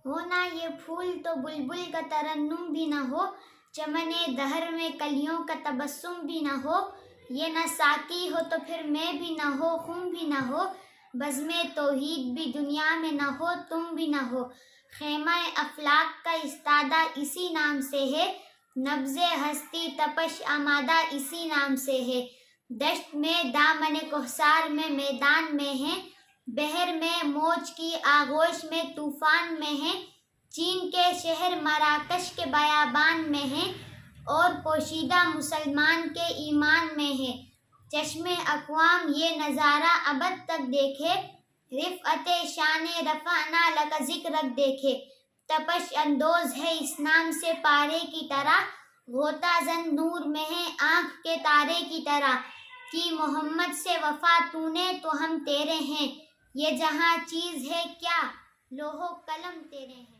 ہونا یہ پھول تو بلبل کا ترنم بھی نہ ہو، چمنے دہر میں کلیوں کا تبسم بھی نہ ہو، یہ نہ ساقی ہو تو پھر میں بھی نہ ہو، خم بھی نہ ہو، بزم توحید بھی دنیا میں نہ ہو، تم بھی نہ ہو، خیمہ افلاک کا استادہ اسی نام سے ہے، نبض ہستی تپش آمادہ اسی نام سے ہے، دشت میں دامن کوثر میں میدان میں ہے، بحر میں موج کی آغوش میں طوفان میں ہے، چین کے شہر مراکش کے بیابان میں ہے، اور پوشیدہ مسلمان کے ایمان میں ہے، چشم اقوام یہ نظارہ ابد تک دیکھے، رفعت شان رفعنا لک ذکرک دیکھے، تپش اندوز ہے اس نام سے پارے کی طرح، غوطہ زن نور میں ہے آنکھ کے تارے کی طرح، کی محمد سے وفا تو نے تو ہم تیرے ہیں، یہ جہاں چیز ہے کیا لوح و قلم تیرے ہیں۔